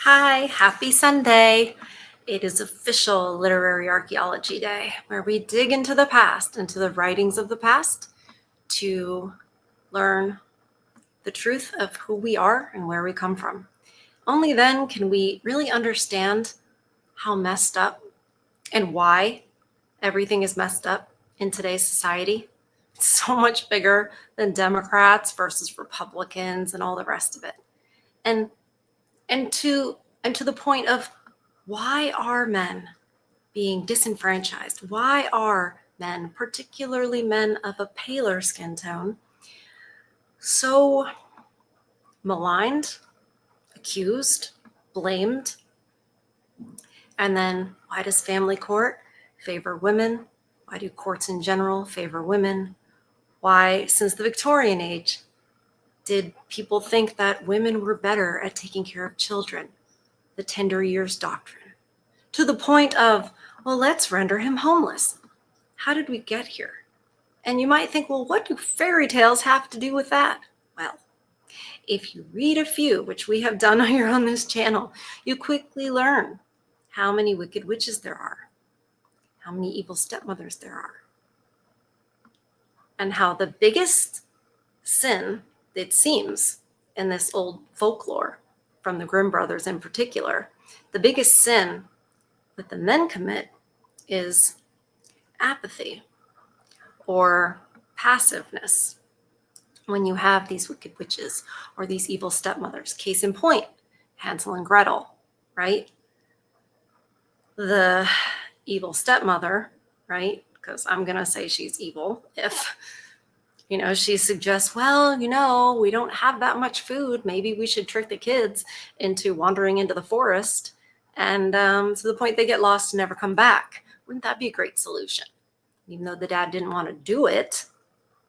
Hi, happy Sunday. It is official Literary Archaeology Day, where we dig into the past, into the writings of the past, to learn the truth of who we are and where we come from. Only then can we really understand how messed up and why everything is messed up in today's society. It's so much bigger than Democrats versus Republicans and all the rest of it. And and to the point of, why are men being disenfranchised? Why are men, particularly men of a paler skin tone, so maligned, accused, blamed? And then why does family court favor women? Why do courts in general favor women? Why, since the Victorian age, did people think that women were better at taking care of children? The tender years doctrine. To the point of, well, let's render him homeless. How did we get here? And you might think, well, what do fairy tales have to do with that? Well, if you read a few, which we have done here on this channel, you quickly learn how many wicked witches there are, how many evil stepmothers there are, and how the biggest sin, it seems, in this old folklore, from the Grimm brothers in particular, the biggest sin that the men commit is apathy or passiveness. When you have these wicked witches or these evil stepmothers, case in point, Hansel and Gretel, right? The evil stepmother, right? Because I'm going to say she's evil if, she suggests, well, we don't have that much food. Maybe we should trick the kids into wandering into the forest. And to the point they get lost and never come back. Wouldn't that be a great solution? Even though the dad didn't want to do it,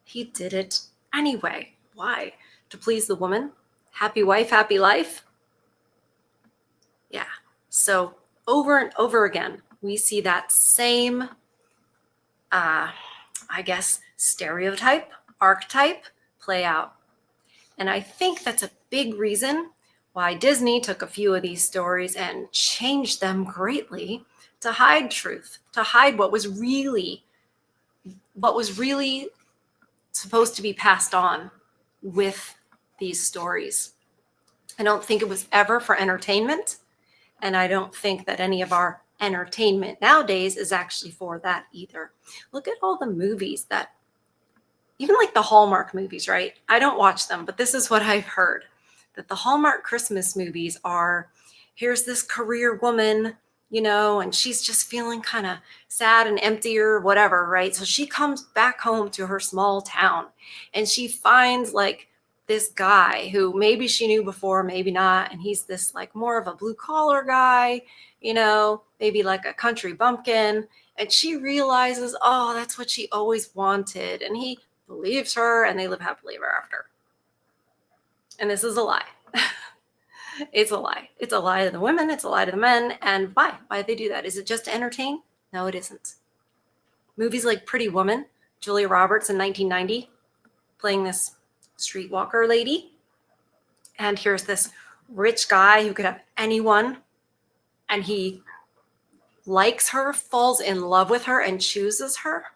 he did it anyway. Why? To please the woman? Happy wife, happy life? Yeah. So over and over again, we see that same, stereotype, archetype play out. And I think that's a big reason why Disney took a few of these stories and changed them greatly to hide truth, to hide what was really supposed to be passed on with these stories. I don't think it was ever for entertainment, and I don't think that any of our entertainment nowadays is actually for that either. Look at all the movies that, even like the Hallmark movies, right? I don't watch them, but this is what I've heard, that the Hallmark Christmas movies are, here's this career woman, and she's just feeling kind of sad and empty or whatever, right? So she comes back home to her small town and she finds like this guy who maybe she knew before, maybe not. And he's this like more of a blue collar guy, maybe like a country bumpkin. And she realizes, oh, that's what she always wanted. And he believes her and they live happily ever after. And this is a lie. It's a lie. It's a lie to the women. It's a lie to the men. And why? Why did they do that? Is it just to entertain? No, it isn't. Movies like Pretty Woman, Julia Roberts in 1990, playing this streetwalker lady. And here's this rich guy who could have anyone. And he likes her, falls in love with her, and chooses her.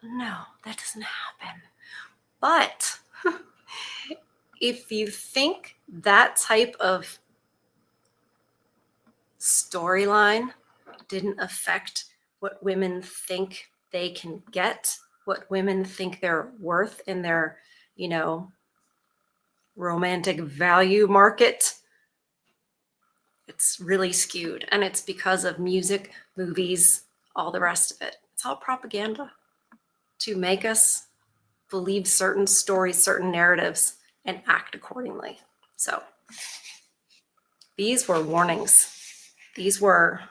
No, that doesn't happen. But if you think that type of storyline didn't affect what women think they can get, what women think they're worth in their, romantic value market, it's really skewed. And it's because of music, movies, all the rest of it. It's all propaganda to make us believe certain stories, certain narratives, and act accordingly. So these were warnings. These were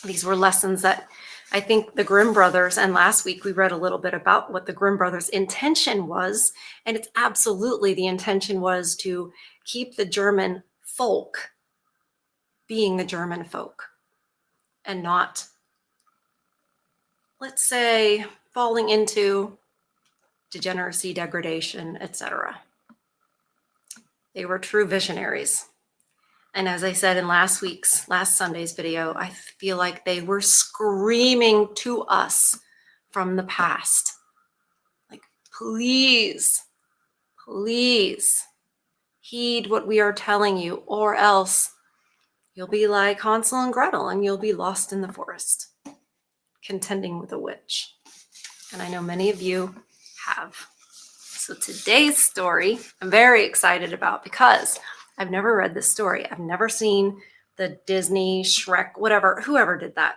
lessons that I think the Grimm brothers, and last week we read a little bit about what the Grimm brothers' intention was, and it's absolutely the intention was to keep the German folk being the German folk and not, let's say, falling into degeneracy, degradation, etc. They were true visionaries. And as I said in last Sunday's video, I feel like they were screaming to us from the past. Like, please, please heed what we are telling you, or else you'll be like Hansel and Gretel and you'll be lost in the forest, contending with a witch. And I know many of you have. So today's story, I'm very excited about because I've never read this story. I've never seen the Disney, Shrek, whatever, whoever did that.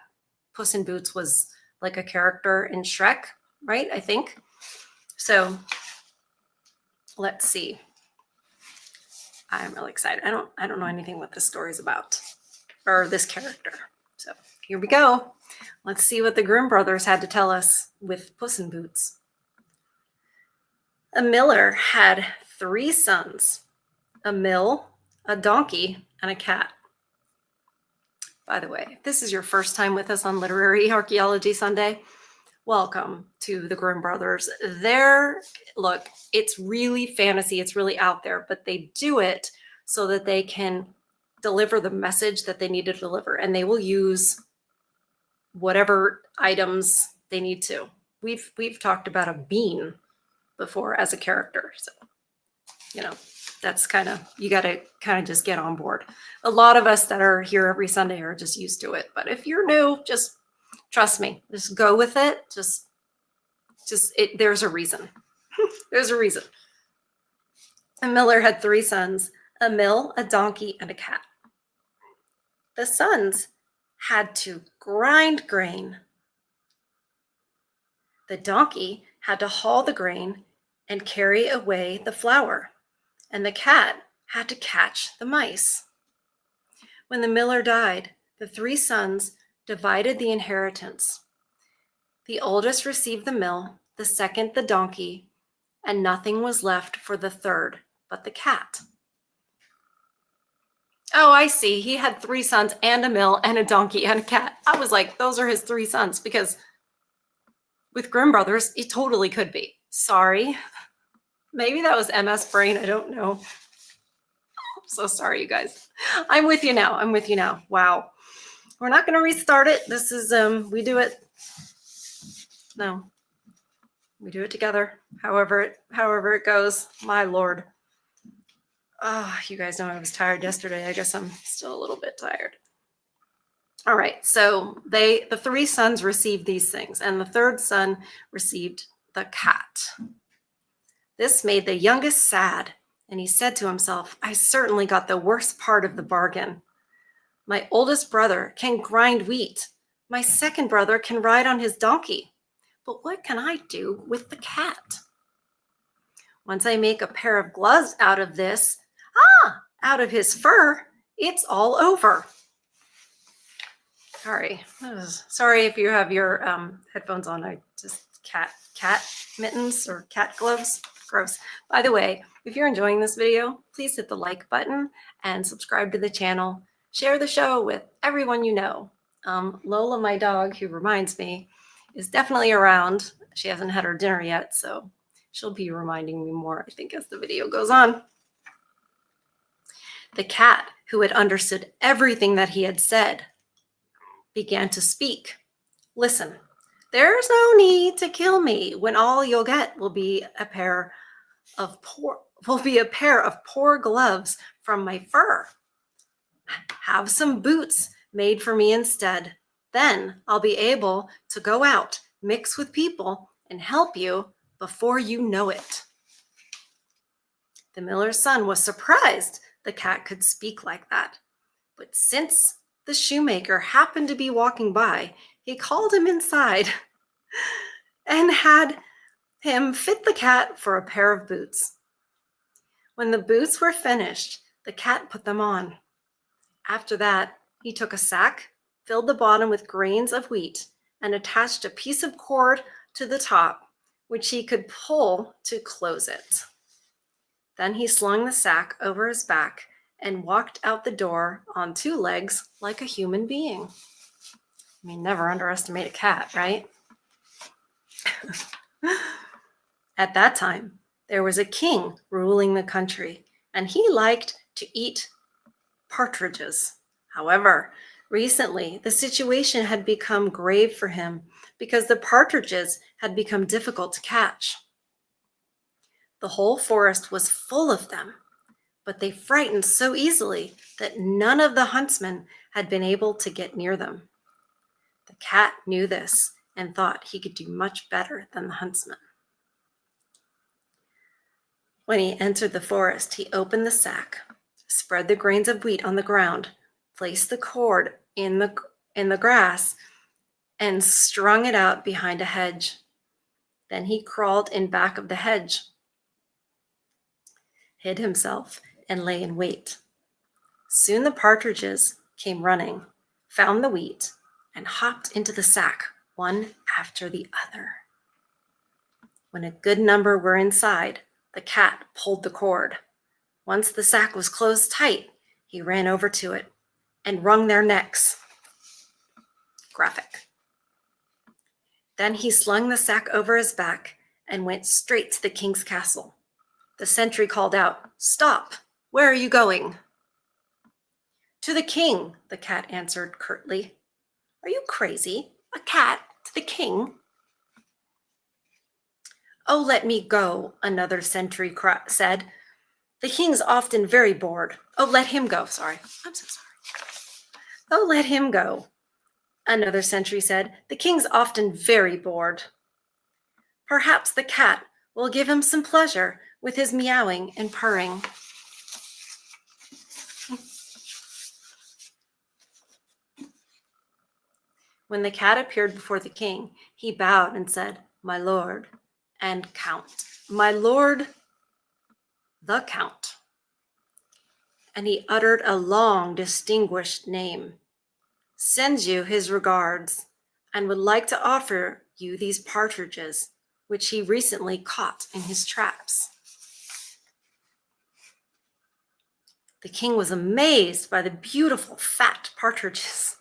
Puss in Boots was like a character in Shrek, right? I think. So let's see. I'm really excited. I don't know anything what this story is about or this character. So here we go. Let's see what the Grimm brothers had to tell us with Puss in Boots. A miller had 3 sons, a mill, a donkey, and a cat. By the way, if this is your first time with us on Literary Archaeology Sunday, welcome to the Grimm brothers. Look, it's really fantasy, it's really out there, but they do it so that they can deliver the message that they need to deliver, and they will use whatever items they need to. We've talked about a bean before as a character, so that's you got to kind of just get on board. A lot of us that are here every Sunday are just used to it, but if you're new, just trust me, just go with it. There's a reason. There's a reason. A miller had 3 sons, a mill, a donkey, and a cat. The sons had to grind grain. The donkey had to haul the grain and carry away the flour, and the cat had to catch the mice. When the miller died, the 3 sons divided the inheritance. The oldest received the mill, the second the donkey, and nothing was left for the third but the cat. Oh, I see. He had 3 sons and a mill and a donkey and a cat. I was like, those are his 3 sons, because with Grimm brothers, it totally could be. Sorry. Maybe that was MS brain. I don't know. I'm so sorry, you guys. I'm with you now. Wow. We're not going to restart it. This is, we do it together. However it goes. My Lord. Oh, you guys know I was tired yesterday. I guess I'm still a little bit tired. All right. So the 3 sons received these things, and the 3rd son received the cat. This made the youngest sad, and he said to himself, I certainly got the worst part of the bargain. My oldest brother can grind wheat. My second brother can ride on his donkey. But what can I do with the cat? Once I make a pair of gloves out of this, out of his fur, it's all over. Sorry if you have your headphones on. I just cat mittens or cat gloves. Gross. By the way, if you're enjoying this video, please hit the like button and subscribe to the channel. Share the show with everyone you know. Lola, my dog, who reminds me, is definitely around. She hasn't had her dinner yet, so she'll be reminding me more, I think, as the video goes on. The cat, who had understood everything that he had said, began to speak. Listen, there's no need to kill me when all you'll get will be a pair of poor gloves from my fur. Have some boots made for me instead. Then I'll be able to go out, mix with people, and help you before you know it. The miller's son was surprised the cat could speak like that. But since the shoemaker happened to be walking by, he called him inside and had him fit the cat for a pair of boots. When the boots were finished, the cat put them on. After that, he took a sack, filled the bottom with grains of wheat, and attached a piece of cord to the top, which he could pull to close it. Then he slung the sack over his back and walked out the door on 2 legs like a human being. I mean, never underestimate a cat, right? At that time, there was a king ruling the country, and he liked to eat partridges. However, recently the situation had become grave for him because the partridges had become difficult to catch. The whole forest was full of them, but they frightened so easily that none of the huntsmen had been able to get near them. The cat knew this and thought he could do much better than the huntsman. When he entered the forest, he opened the sack, spread the grains of wheat on the ground, placed the cord in the grass, and strung it out behind a hedge. Then he crawled in back of the hedge, hid himself, and lay in wait. Soon the partridges came running, found the wheat, and hopped into the sack, one after the other. When a good number were inside, the cat pulled the cord. Once the sack was closed tight, he ran over to it and wrung their necks. Graphic. Then he slung the sack over his back and went straight to the king's castle. The sentry called out, "Stop! Where are you going?" "To the king," the cat answered curtly. "Are you crazy? A cat to the king?" "Oh, let me go," another sentry said. "The king's often very bored." "Oh, let him go." Sorry. I'm so sorry. "Oh, let him go," another sentry said. "The king's often very bored." "Perhaps the cat will give him some pleasure with his meowing and purring." When the cat appeared before the king, he bowed and said, "My lord and count." "My lord, the count." And he uttered a long, distinguished name, "Sends you his regards, and would like to offer you these partridges, which he recently caught in his traps." The king was amazed by the beautiful fat partridges.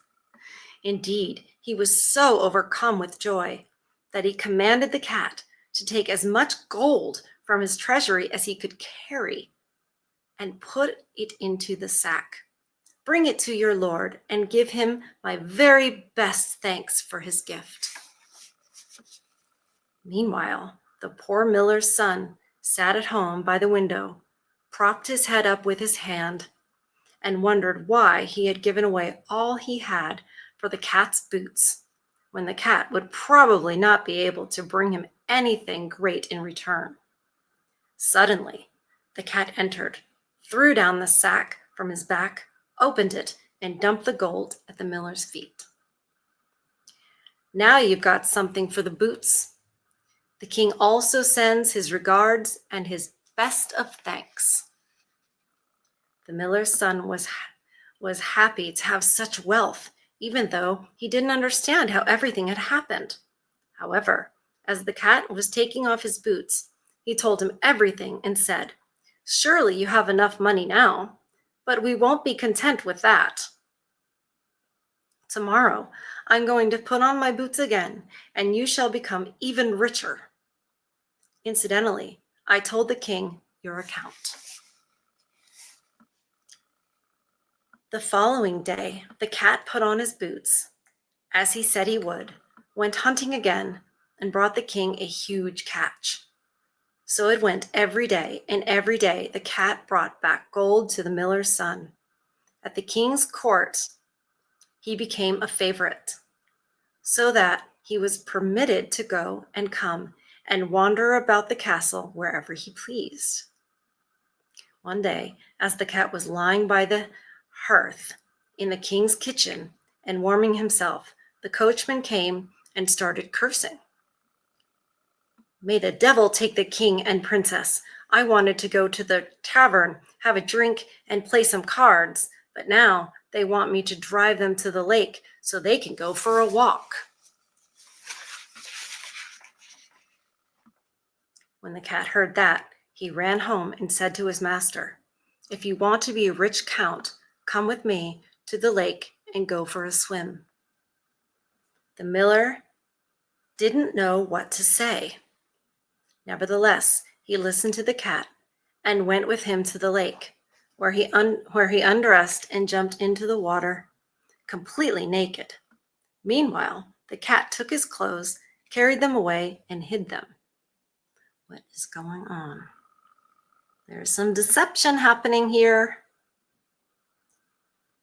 Indeed, he was so overcome with joy that he commanded the cat to take as much gold from his treasury as he could carry and put it into the sack. "Bring it to your lord and give him my very best thanks for his gift." Meanwhile, the poor miller's son sat at home by the window, propped his head up with his hand, and wondered why he had given away all he had for the cat's boots, when the cat would probably not be able to bring him anything great in return. Suddenly, the cat entered, threw down the sack from his back, opened it, and dumped the gold at the miller's feet. "Now you've got something for the boots. The king also sends his regards and his best of thanks." The miller's son was happy to have such wealth, even though he didn't understand how everything had happened. However, as the cat was taking off his boots, he told him everything and said, "Surely you have enough money now, but we won't be content with that. Tomorrow, I'm going to put on my boots again, and you shall become even richer. Incidentally, I told the king your account." The following day, the cat put on his boots, as he said he would, went hunting again, and brought the king a huge catch. So it went every day, and every day the cat brought back gold to the miller's son. At the king's court, he became a favorite, so that he was permitted to go and come and wander about the castle wherever he pleased. One day, as the cat was lying by the hearth in the king's kitchen and warming himself, the coachman came and started cursing. "May the devil take the king and princess. I wanted to go to the tavern, have a drink, and play some cards, but now they want me to drive them to the lake so they can go for a walk." When the cat heard that, he ran home and said to his master, "If you want to be a rich count, come with me to the lake and go for a swim." The miller didn't know what to say. Nevertheless, he listened to the cat and went with him to the lake. where he undressed and jumped into the water, completely naked. Meanwhile, the cat took his clothes, carried them away, and hid them. What is going on? There's some deception happening here.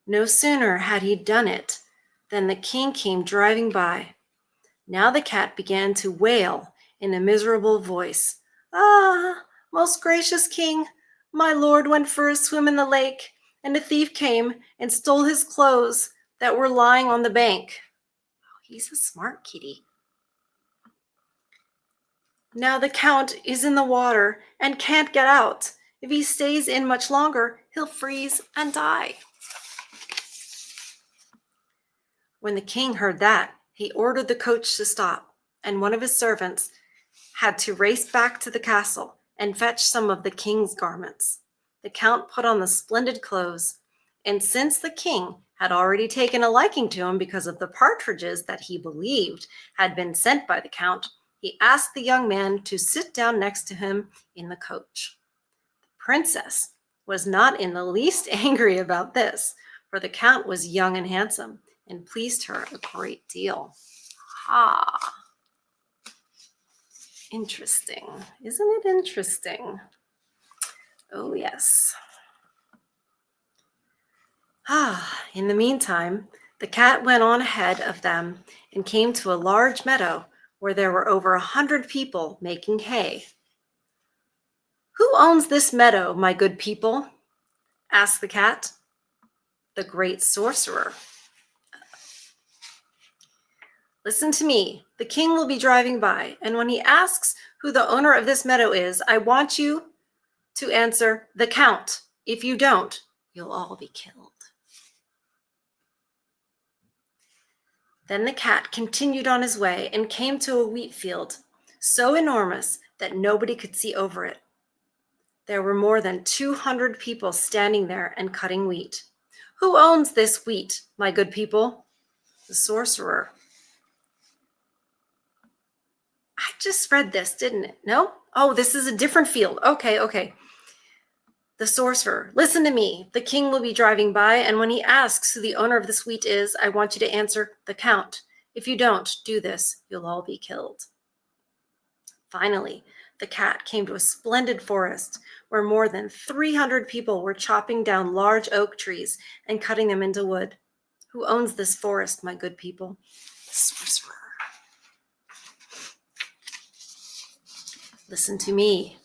No sooner had he done it than the king came driving by. Now the cat began to wail in a miserable voice. Ah, most gracious king, my lord went for a swim in the lake, and a thief came and stole his clothes that were lying on the bank. Oh, he's a smart kitty. Now the count is in the water and can't get out. If he stays in much longer, he'll freeze and die. When the king heard that, he ordered the coach to stop, and one of his servants had to race back to the castle and fetch some of the king's garments. The count put on the splendid clothes, and since the king had already taken a liking to him because of the partridges that he believed had been sent by the count, he asked the young man to sit down next to him in the coach. The princess was not in the least angry about this, for the count was young and handsome and pleased her a great deal. Ah, interesting. Isn't it interesting? Oh, yes. In the meantime, the cat went on ahead of them and came to a large meadow where there were over 100 people making hay. Who owns this meadow, my good people? Asked the cat. The great sorcerer. Listen to me. The king will be driving by, and when he asks who the owner of this meadow is, I want you to answer the count. If you don't, you'll all be killed. Then the cat continued on his way and came to a wheat field, so enormous that nobody could see over it. There were more than 200 people standing there and cutting wheat. Who owns this wheat, my good people? The sorcerer. I just read this, didn't it? No? Oh, this is a different field. Okay. The sorcerer. Listen to me. The king will be driving by, and when he asks who the owner of this wheat is, I want you to answer the count. If you don't do this, you'll all be killed. Finally, the cat came to a splendid forest where more than 300 people were chopping down large oak trees and cutting them into wood. Who owns this forest, my good people? The sorcerer. Listen to me.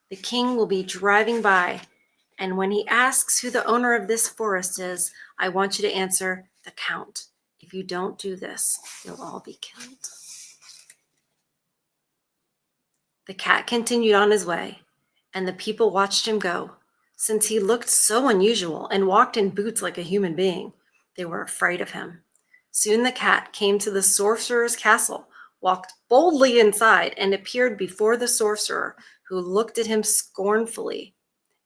The king will be driving by, and when he asks who the owner of this forest is, I want you to answer the count. If you don't do this, you'll all be killed. The cat continued on his way, and the people watched him go. Since he looked so unusual and walked in boots like a human being, they were afraid of him. Soon the cat came to the sorcerer's castle, walked boldly inside, and appeared before the sorcerer, who looked at him scornfully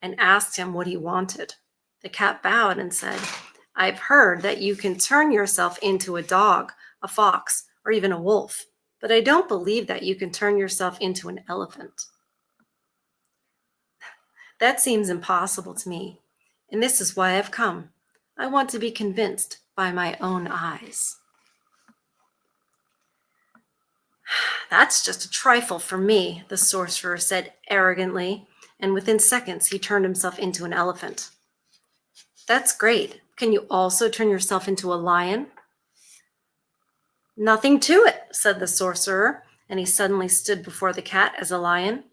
and asked him what he wanted. The cat bowed and said, I've heard that you can turn yourself into a dog, a fox, or even a wolf, but I don't believe that you can turn yourself into an elephant. That seems impossible to me, and this is why I've come. I want to be convinced by my own eyes. That's just a trifle for me, the sorcerer said arrogantly, and within seconds he turned himself into an elephant. That's great. Can you also turn yourself into a lion? Nothing to it, said the sorcerer, and he suddenly stood before the cat as a lion.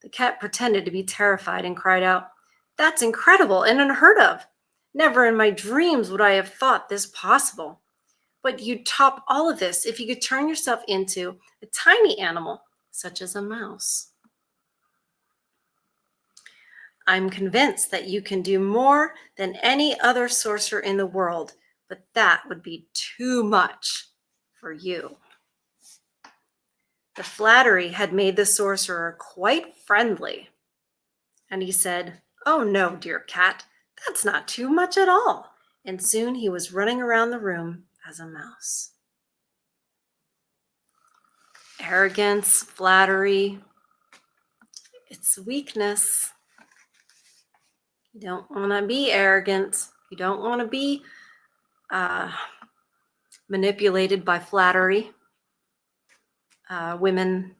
The cat pretended to be terrified and cried out, That's incredible and unheard of. Never in my dreams would I have thought this possible. But you'd top all of this if you could turn yourself into a tiny animal, such as a mouse. I'm convinced that you can do more than any other sorcerer in the world, but that would be too much for you. The flattery had made the sorcerer quite friendly, and he said, Oh no, dear cat, that's not too much at all. And soon he was running around the room as a mouse. Arrogance, flattery, it's weakness. You don't want to be arrogant. You don't want to be manipulated by flattery. Women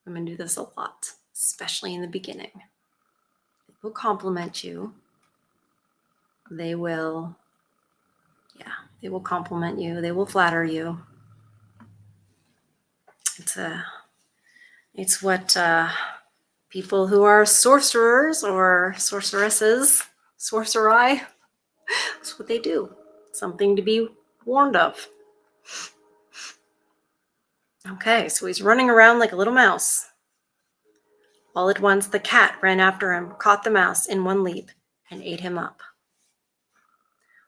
do this a lot, especially in the beginning. They will compliment you. They will compliment you. They will flatter you. It's what people who are sorcerers or sorceresses, sorcerai, that's what they do. Something to be warned of. Okay, so he's running around like a little mouse. All at once, the cat ran after him, caught the mouse in one leap, and ate him up.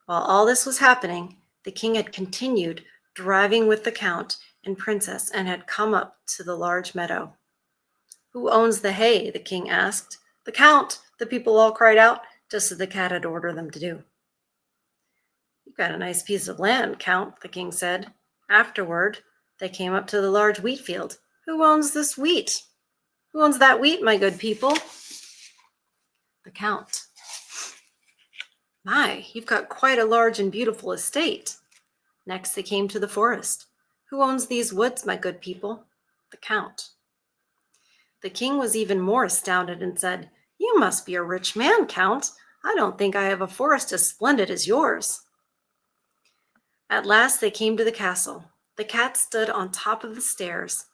While all this was happening, the king had continued driving with the count and princess and had come up to the large meadow. "Who owns the hay?" the king asked. "The count," the people all cried out, just as the cat had ordered them to do. "You've got a nice piece of land, Count," the king said. Afterward, they came up to the large wheat field. "Who owns this wheat?" "Who owns that wheat, my good people?" "The count." "My, you've got quite a large and beautiful estate." Next, they came to the forest. "Who owns these woods, my good people?" "The count." The king was even more astounded and said, "You must be a rich man, Count. I don't think I have a forest as splendid as yours." At last they came to the castle. The cat stood on top of the stairs,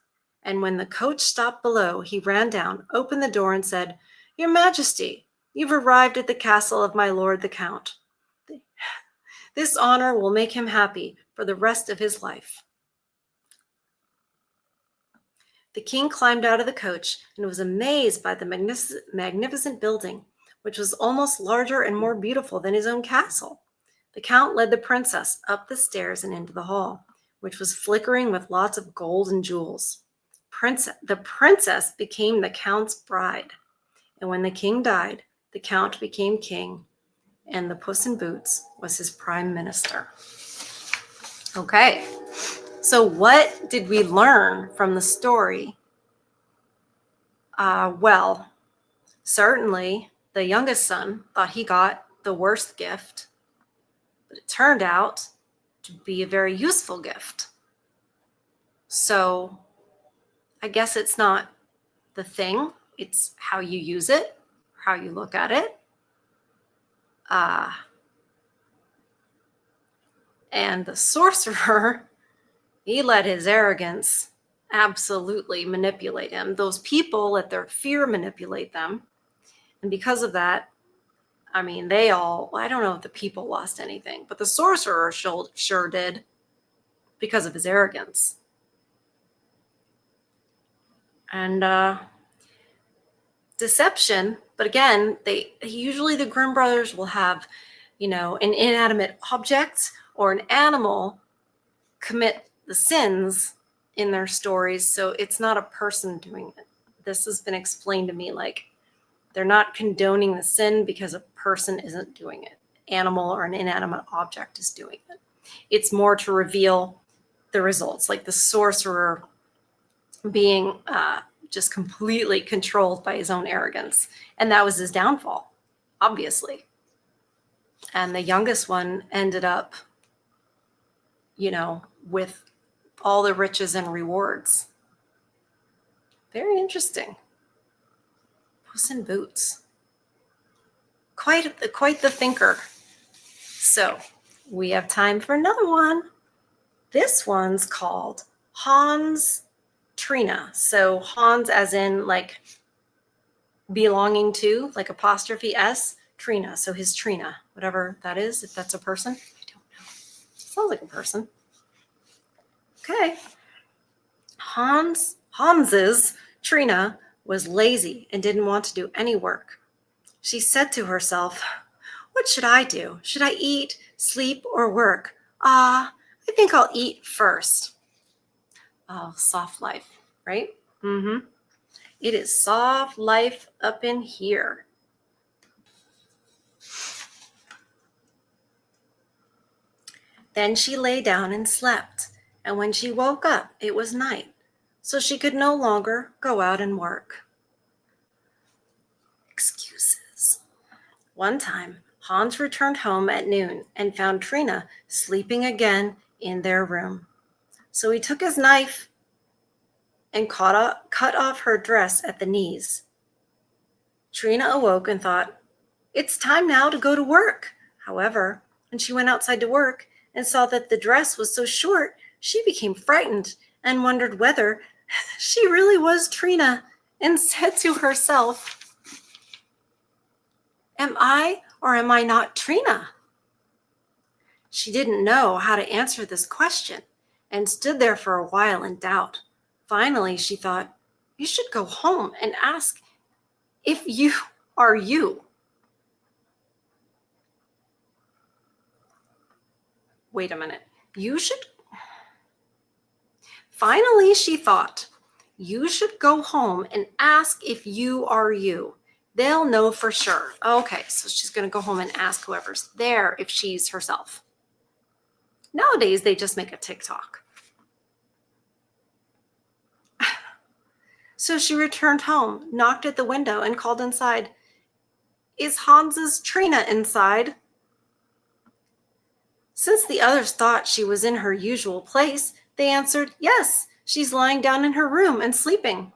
and when the coach stopped below, he ran down, opened the door, and said, "Your Majesty, you've arrived at the castle of my lord the Count. This honor will make him happy for the rest of his life." The king climbed out of the coach and was amazed by the magnificent building, which was almost larger and more beautiful than his own castle. The count led the princess up the stairs and into the hall, which was flickering with lots of gold and jewels. The princess became the count's bride, and when the king died, the count became king, and the Puss in Boots was his prime minister. Okay. So what did we learn from the story? Well, certainly the youngest son thought he got the worst gift, but it turned out to be a very useful gift. So I guess it's not the thing, it's how you use it, how you look at it. And the sorcerer, he let his arrogance absolutely manipulate him. Those people let their fear manipulate them. And because of that, I mean, I don't know if the people lost anything, but the sorcerer sure did because of his arrogance. And deception, but again, usually the Grimm brothers will have, an inanimate object or an animal commit the sins in their stories, so it's not a person doing it. This has been explained to me like they're not condoning the sin because a person isn't doing it. Animal or an inanimate object is doing it. It's more to reveal the results, like the sorcerer being just completely controlled by his own arrogance. And that was his downfall, obviously. And the youngest one ended up, with all the riches and rewards. Very interesting. Puss in Boots. Quite the thinker. So we have time for another one. This one's called Hans Trina. So Hans as in like belonging to, like apostrophe S, Trina. So his Trina, whatever that is, if that's a person. I don't know. Sounds like a person. Okay. Hans's Trina was lazy and didn't want to do any work. She said to herself, "What should I do? Should I eat, sleep, or work? I think I'll eat first." Oh, soft life, right? Mm-hmm. It is soft life up in here. Then she lay down and slept, and when she woke up, it was night, so she could no longer go out and work. Excuses. One time, Hans returned home at noon and found Trina sleeping again in their room. So he took his knife and cut off her dress at the knees. Trina awoke and thought, "It's time now to go to work." However, when she went outside to work and saw that the dress was so short, she became frightened and wondered whether she really was Trina, and said to herself, "Am I or am I not Trina?" She didn't know how to answer this question and stood there for a while in doubt. Finally, she thought, "You should go home and ask if you are you." Wait a minute. You should. Finally, she thought, "You should go home and ask if you are you. They'll know for sure." Okay, so she's going to go home and ask whoever's there if she's herself. Nowadays, they just make a TikTok. So she returned home, knocked at the window, and called inside, "Is Hans's Trina inside?" Since the others thought she was in her usual place, they answered, "Yes, she's lying down in her room and sleeping."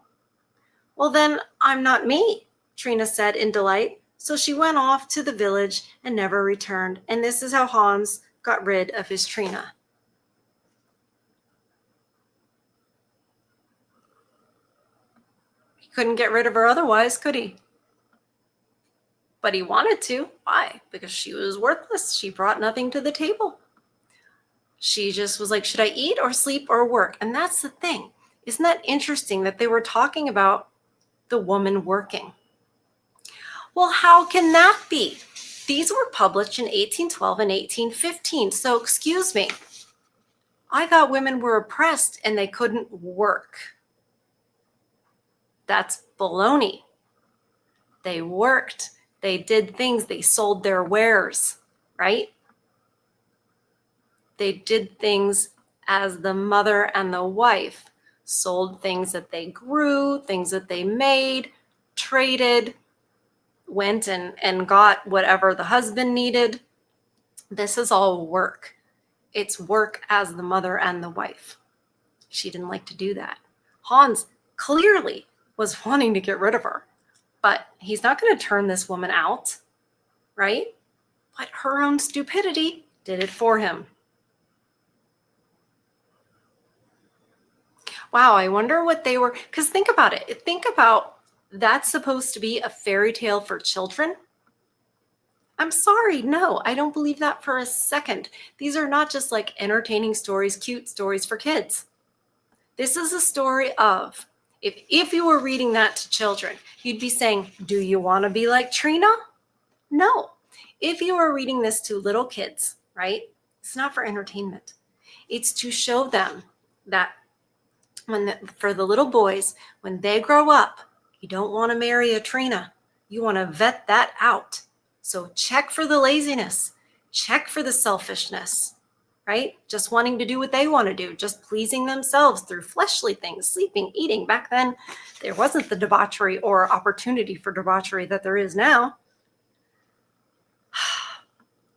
"Well, then I'm not me," Trina said in delight. So she went off to the village and never returned. And this is how Hans got rid of his Trina. He couldn't get rid of her otherwise, could he? But he wanted to. Why? Because she was worthless. She brought nothing to the table. She just was like, should I eat or sleep or work? And that's the thing. Isn't that interesting that they were talking about the woman working? Well, how can that be? These were published in 1812 and 1815. So excuse me. I thought women were oppressed and they couldn't work. That's baloney. They worked. They did things. They sold their wares, right? They did things as the mother and the wife, sold things that they grew, things that they made, traded, went and got whatever the husband needed. This is all work. It's work as the mother and the wife. She didn't like to do that. Hans clearly was wanting to get rid of her, but he's not going to turn this woman out, right? But her own stupidity did it for him. Wow, I wonder what they were, because think about it. Think about that's supposed to be a fairy tale for children. I'm sorry, no, I don't believe that for a second. These are not just like entertaining stories, cute stories for kids. This is a story of, if you were reading that to children, you'd be saying, do you want to be like Trina? No. If you were reading this to little kids, right? It's not for entertainment. It's to show them that for the little boys, when they grow up, you don't want to marry a Trina. You want to vet that out. So check for the laziness, check for the selfishness, right? Just wanting to do what they want to do, just pleasing themselves through fleshly things, sleeping, eating. Back then, there wasn't the debauchery or opportunity for debauchery that there is now.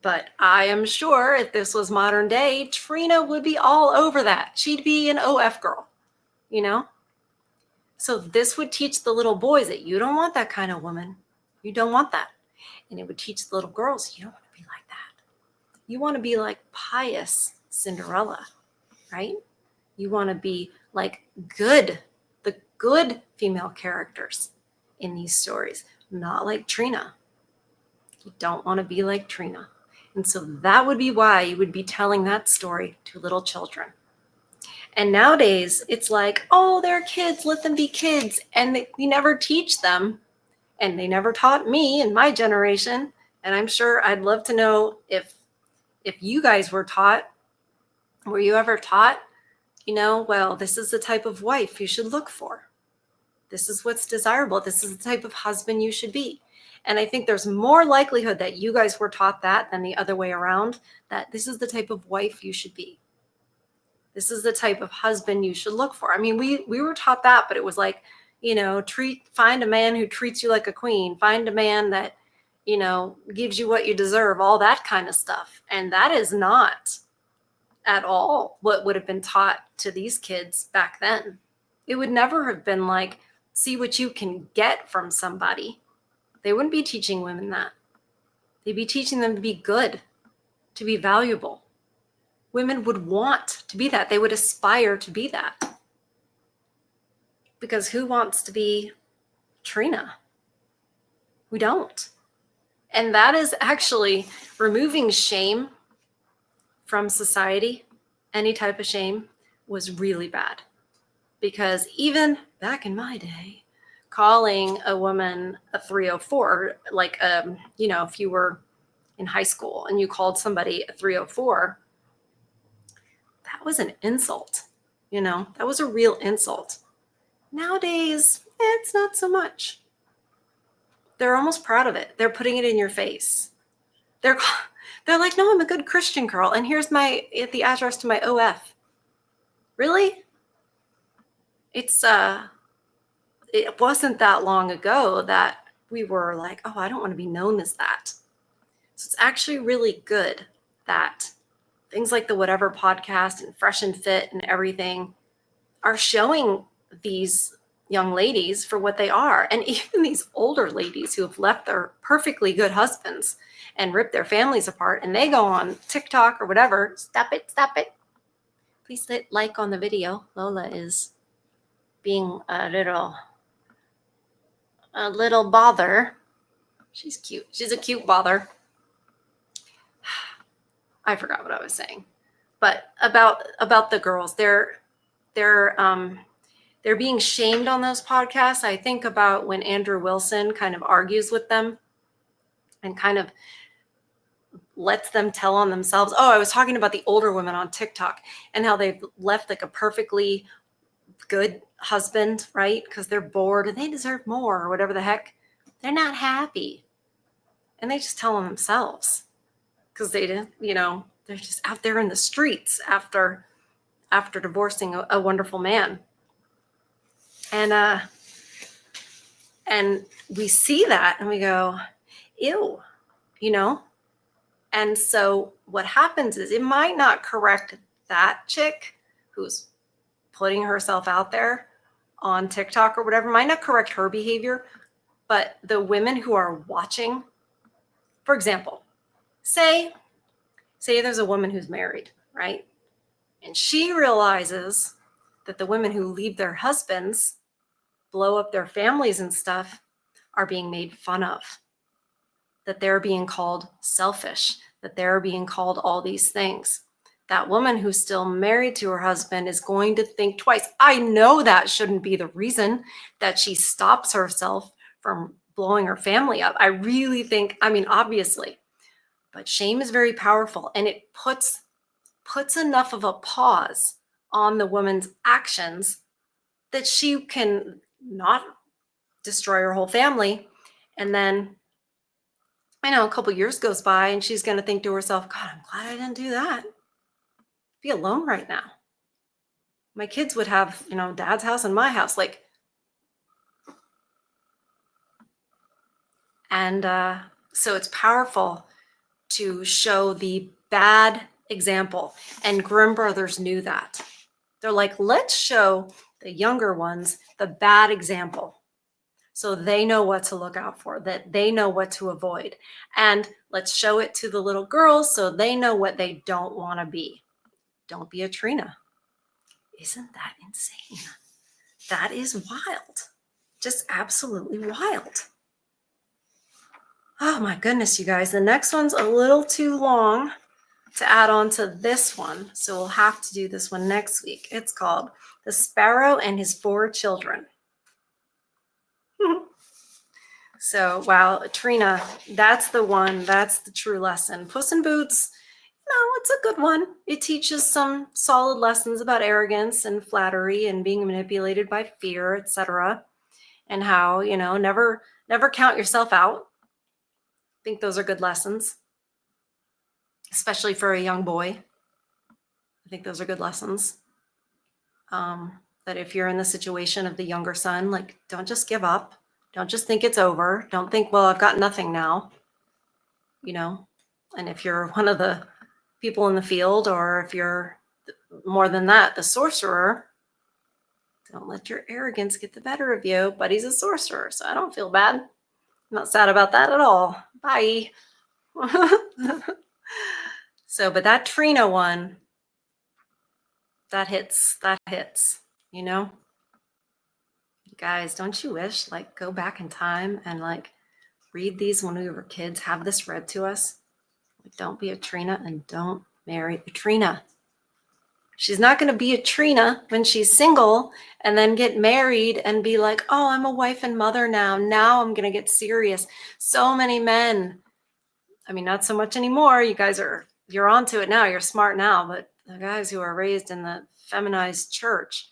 But I am sure if this was modern day, Trina would be all over that. She'd be an OF girl, you know? So this would teach the little boys that you don't want that kind of woman. You don't want that. And it would teach the little girls, you don't want to be like that. You want to be like pious Cinderella, right? You want to be like the good female characters in these stories, not like Trina. You don't want to be like Trina. And so that would be why you would be telling that story to little children. And nowadays, it's like, oh, they're kids, let them be kids. And we never teach them. And they never taught me in my generation. And I'm sure I'd love to know if you guys were taught. Were you ever taught, well, this is the type of wife you should look for. This is what's desirable. This is the type of husband you should be. And I think there's more likelihood that you guys were taught that than the other way around, that this is the type of wife you should be. This is the type of husband you should look for. I mean, we were taught that, but it was like, find a man who treats you like a queen. Find a man that, gives you what you deserve, all that kind of stuff. And that is not at all what would have been taught to these kids back then. It would never have been like, see what you can get from somebody. They wouldn't be teaching women that. They'd be teaching them to be good, to be valuable. Women would want to be that. They would aspire to be that. Because who wants to be Trina? We don't. And that is actually removing shame from society. Any type of shame was really bad. Because even back in my day, calling a woman a 304, like, if you were in high school and you called somebody a 304, that was an insult. That was a real insult. Nowadays, it's not so much. They're almost proud of it. They're putting it in your face. They're like, no, I'm a good Christian girl, and here's the address to my OF. Really? It wasn't that long ago that we were like, oh, I don't want to be known as that. So it's actually really good that things like the Whatever podcast and Fresh and Fit and everything are showing these young ladies for what they are. And even these older ladies who have left their perfectly good husbands and ripped their families apart, and they go on TikTok or whatever. Stop it. Please hit like on the video. Lola is being a little bother. She's cute. She's a cute bother. I forgot what I was saying. But about the girls, they're being shamed on those podcasts. I think about when Andrew Wilson kind of argues with them and kind of lets them tell on themselves. Oh, I was talking about the older women on TikTok and how they've left like a perfectly good husband, right? Because they're bored and they deserve more or whatever the heck. They're not happy. And they just tell on themselves because they didn't, they're just out there in the streets after divorcing a wonderful man. And we see that and we go, ew, And so what happens is it might not correct that chick who's putting herself out there on TikTok or whatever, might not correct her behavior, but the women who are watching, for example, say there's a woman who's married, right? And she realizes that the women who leave their husbands, blow up their families and stuff, are being made fun of, that they're being called selfish, that they're being called all these things. That woman who's still married to her husband is going to think twice. I know that shouldn't be the reason that she stops herself from blowing her family up. I really think, obviously, but shame is very powerful, and it puts enough of a pause on the woman's actions that she can not destroy her whole family. And then a couple years goes by and she's going to think to herself, God, I'm glad I didn't do that. Be alone right now. My kids would have, dad's house and my house. So it's powerful to show the bad example. And Grimm Brothers knew that. They're like, let's show the younger ones the bad example so they know what to look out for, that they know what to avoid. And let's show it to the little girls so they know what they don't want to be. Don't be a Trina. Isn't that insane? That is wild. Just absolutely wild. Oh my goodness, you guys. The next one's a little too long to add on to this one, so we'll have to do this one next week. It's called The Sparrow and His 4 Children. So, wow, Trina, that's the one. That's the true lesson. Puss in Boots, it's a good one. It teaches some solid lessons about arrogance and flattery and being manipulated by fear, etc. And how, never count yourself out. I think those are good lessons, especially for a young boy. I think those are good lessons. That if you're in the situation of the younger son, don't just give up. Don't just think it's over. Don't think, well, I've got nothing now. you know, and if you're one of the people in the field, or if you're more than that, the sorcerer, don't let your arrogance get the better of you. But he's a sorcerer, so I don't feel bad. I'm not sad about that at all. Bye. So, but that Trina one, that hits, you know? Guys, don't you wish, like, go back in time and, like, read these when we were kids, have this read to us? Like, don't be a Trina and don't marry a Trina. She's not going to be a Trina when she's single and then get married and be like, oh, I'm a wife and mother now. Now I'm going to get serious. So many men, I mean, not so much anymore. You guys you're onto it now. You're smart now. But the guys who are raised in the feminized church,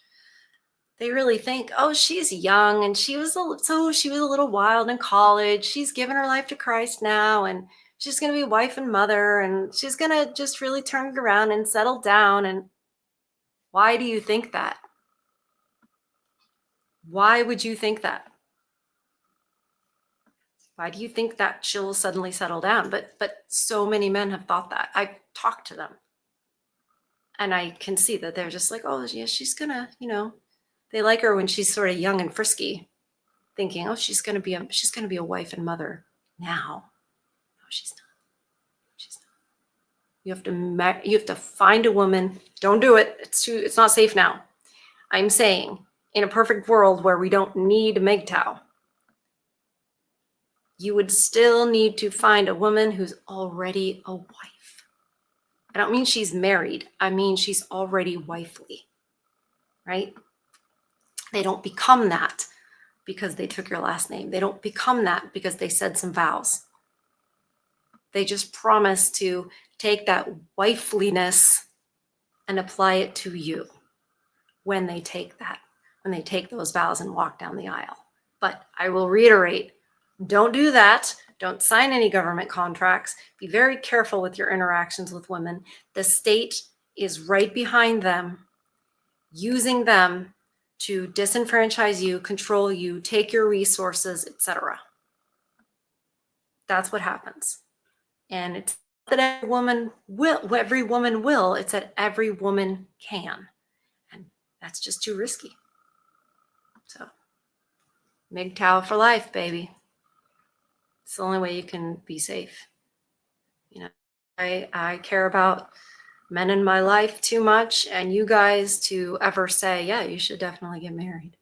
they really think, oh, she's young and she was a little wild in college. She's given her life to Christ now, and she's going to be wife and mother, and she's going to just really turn it around and settle down. And why do you think that? Why would you think that? Why do you think that she'll suddenly settle down? But so many men have thought that. I've talked to them, and I can see that they're just like, oh, yeah, she's gonna, they like her when she's sort of young and frisky, thinking, oh, she's gonna be a wife and mother now. No, she's not. She's not. You have to find a woman. Don't do it. It's not safe now. I'm saying, in a perfect world where we don't need MGTOW, you would still need to find a woman who's already a wife. I don't mean she's married. I mean she's already wifely, right? They don't become that because they took your last name. They don't become that because they said some vows. They just promise to take that wifeliness and apply it to you when they take those vows and walk down the aisle. But I will reiterate, don't do that. Don't sign any government contracts. Be very careful with your interactions with women. The state is right behind them, using them to disenfranchise you, control you, take your resources, etc. That's what happens. And it's not that every woman will, it's that every woman can. And that's just too risky. So, MGTOW for life, baby. It's the only way you can be safe. I care about men in my life too much, and you guys to ever say, yeah, you should definitely get married.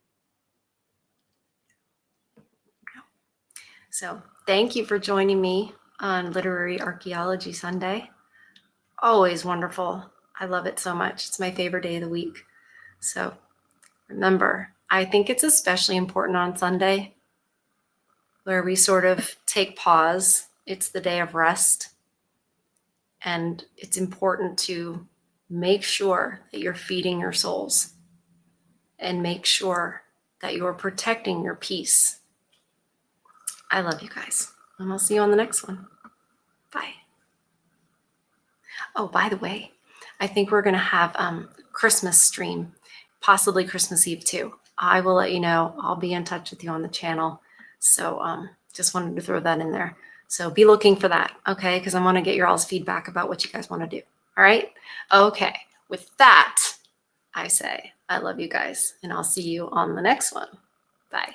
So thank you for joining me on Literary Archaeology Sunday. Always wonderful. I love it so much. It's my favorite day of the week. So remember, I think it's especially important on Sunday, where we sort of take pause. It's the day of rest. And it's important to make sure that you're feeding your souls and make sure that you're protecting your peace. I love you guys, and I'll see you on the next one. Bye. Oh, by the way, I think we're going to have Christmas stream, possibly Christmas Eve too. I will let you know. I'll be in touch with you on the channel. So just wanted to throw that in there. So be looking for that, okay? Because I want to get your all's feedback about what you guys want to do. All right? Okay. With that, I say I love you guys, and I'll see you on the next one. Bye.